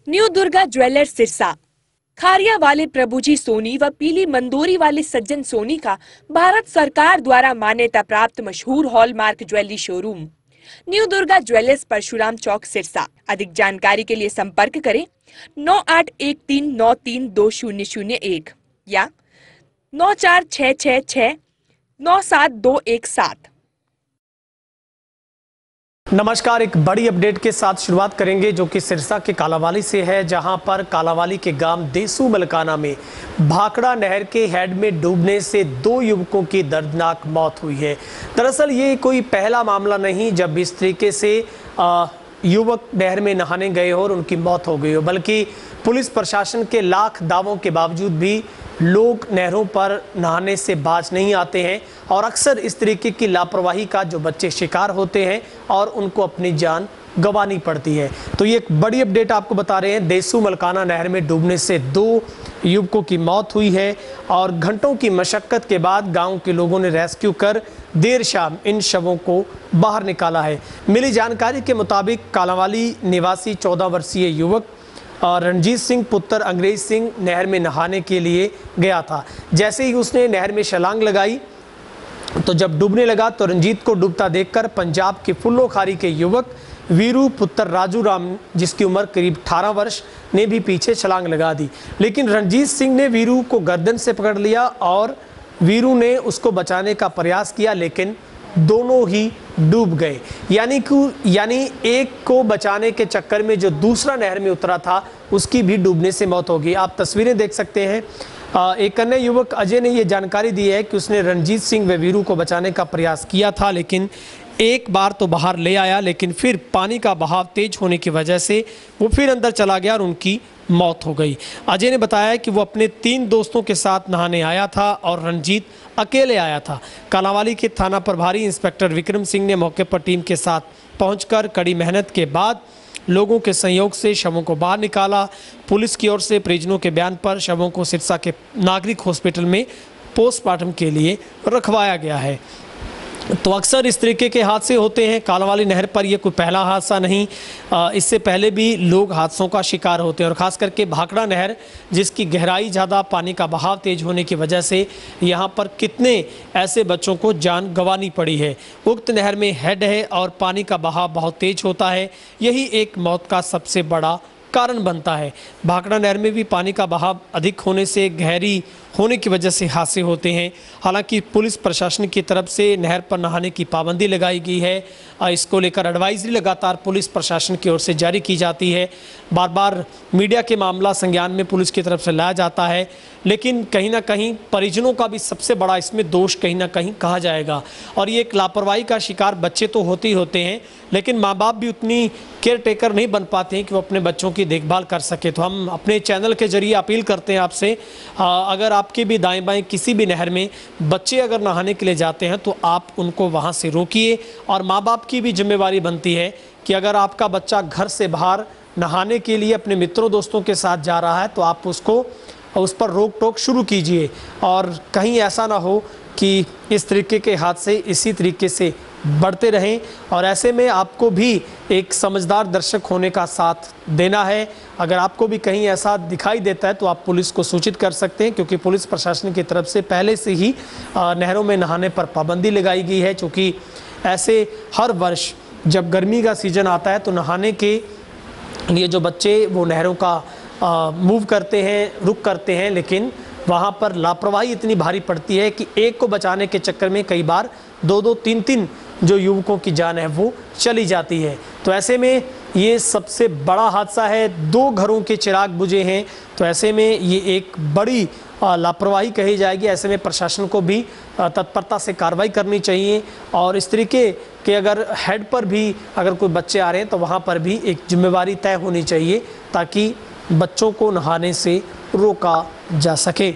New Durga jewellers Sirsa. Khariya वाले प्रभुजी सोनी व पीली मंदोरी वाले सज्जन सोनी का भारत सरकार द्वारा मान्यता प्राप्त मशहूर hallmark jewellery showroom new Durga jewellers Parshuram Chowk Sirsa. अधिक जानकारी के लिए संपर्क करें 9813932001 या 9466697217। नमस्कार, एक बड़ी अपडेट के साथ शुरुआत करेंगे जो कि सिरसा के कालावाली से है, जहां पर कालावाली के गांव देसू मलकाना में भाखड़ा नहर के हेड में डूबने से 2 युवकों की दर्दनाक मौत हुई है। दरअसल ये कोई पहला मामला नहीं जब इस तरीके से युवक नहर में नहाने गए हो और उनकी मौत हो गई हो, बल्कि पुलिस प्रशासन के लाख दावों के बावजूद भी लोग नहरों पर नहाने से बाज नहीं आते हैं और अक्सर इस तरीके की लापरवाही का जो बच्चे शिकार होते हैं और उनको अपनी जान गंवानी पड़ती है। तो ये एक बड़ी अपडेट आपको बता रहे हैं। देसू मलकाना नहर में डूबने से 2 युवकों की मौत हुई है और घंटों की मशक्कत के बाद गांव के लोगों ने रेस्क्यू कर देर शाम इन शवों को बाहर निकाला है। मिली जानकारी के मुताबिक कालावाली निवासी 14 वर्षीय युवक रणजीत सिंह पुत्र अंग्रेज सिंह नहर में नहाने के लिए गया था। जैसे ही उसने नहर में छलांग लगाई तो जब डूबने लगा तो रंजीत को डूबता देखकर पंजाब के फुल्लो खारी के युवक वीरू पुत्र राजू राम, जिसकी उम्र करीब 18 वर्ष, ने भी पीछे छलांग लगा दी। लेकिन रणजीत सिंह ने वीरू को गर्दन से पकड़ लिया और वीरू ने उसको बचाने का प्रयास किया, लेकिन दोनों ही डूब गए। यानी एक को बचाने के चक्कर में जो दूसरा नहर में उतरा था उसकी भी डूबने से मौत हो गई। आप तस्वीरें देख सकते हैं। एक अन्य युवक अजय ने यह जानकारी दी है कि उसने रणजीत सिंह व वीरू को बचाने का प्रयास किया था, लेकिन एक बार तो बाहर ले आया, लेकिन फिर पानी का बहाव तेज होने की वजह से वो फिर अंदर चला गया और उनकी मौत हो गई। अजय ने बताया कि वो अपने 3 दोस्तों के साथ नहाने आया था और रणजीत अकेले आया था। कालावाली के थाना प्रभारी इंस्पेक्टर विक्रम सिंह ने मौके पर टीम के साथ पहुंचकर कड़ी मेहनत के बाद लोगों के सहयोग से शवों को बाहर निकाला। पुलिस की ओर से परिजनों के बयान पर शवों को सिरसा के नागरिक हॉस्पिटल में पोस्टमार्टम के लिए रखवाया गया है। तो अक्सर इस तरीके के हादसे होते हैं। कालावाली नहर पर यह कोई पहला हादसा नहीं, इससे पहले भी लोग हादसों का शिकार होते हैं और ख़ास करके भाखड़ा नहर, जिसकी गहराई ज़्यादा, पानी का बहाव तेज होने की वजह से यहाँ पर कितने ऐसे बच्चों को जान गंवानी पड़ी है। उक्त नहर में हेड है और पानी का बहाव बहुत तेज होता है, यही एक मौत का सबसे बड़ा कारण बनता है। भाखड़ा नहर में भी पानी का बहाव अधिक होने से, गहरी होने की वजह से हादसे होते हैं। हालांकि पुलिस प्रशासन की तरफ से नहर पर नहाने की पाबंदी लगाई गई है। इसको लेकर एडवाइजरी लगातार पुलिस प्रशासन की ओर से जारी की जाती है। बार बार मीडिया के मामला संज्ञान में पुलिस की तरफ से लाया जाता है, लेकिन कहीं ना कहीं परिजनों का भी सबसे बड़ा इसमें दोष कहीं ना कहीं कहा जाएगा। और ये एक लापरवाही का शिकार बच्चे तो होते ही होते हैं, लेकिन माँ बाप भी उतनी केयर टेकर नहीं बन पाते हैं कि वो अपने बच्चों की देखभाल कर सके। तो हम अपने चैनल के जरिए अपील करते हैं आपसे, अगर आपके भी दाएं बाएं किसी भी नहर में बच्चे अगर नहाने के लिए जाते हैं तो आप उनको वहाँ से रोकिए। और माँ बाप की भी जिम्मेवारी बनती है कि अगर आपका बच्चा घर से बाहर नहाने के लिए अपने मित्रों दोस्तों के साथ जा रहा है तो आप उस पर रोक टोक शुरू कीजिए, और कहीं ऐसा ना हो कि इस तरीके के हादसे इसी तरीके से बढ़ते रहें। और ऐसे में आपको भी एक समझदार दर्शक होने का साथ देना है। अगर आपको भी कहीं ऐसा दिखाई देता है तो आप पुलिस को सूचित कर सकते हैं, क्योंकि पुलिस प्रशासन की तरफ से पहले से ही नहरों में नहाने पर पाबंदी लगाई गई है। क्योंकि ऐसे हर वर्ष जब गर्मी का सीज़न आता है तो नहाने के लिए जो बच्चे वो नहरों का मूव करते हैं, रुक करते हैं, लेकिन वहाँ पर लापरवाही इतनी भारी पड़ती है कि एक को बचाने के चक्कर में कई बार 2-2, 3-3 जो युवकों की जान है वो चली जाती है। तो ऐसे में ये सबसे बड़ा हादसा है। 2 घरों के चिराग बुझे हैं, तो ऐसे में ये एक बड़ी लापरवाही कही जाएगी। ऐसे में प्रशासन को भी तत्परता से कार्रवाई करनी चाहिए और इस तरीके के अगर हेड पर भी अगर कोई बच्चे आ रहे हैं तो वहाँ पर भी एक जिम्मेवारी तय होनी चाहिए ताकि बच्चों को नहाने से रोका जा सके।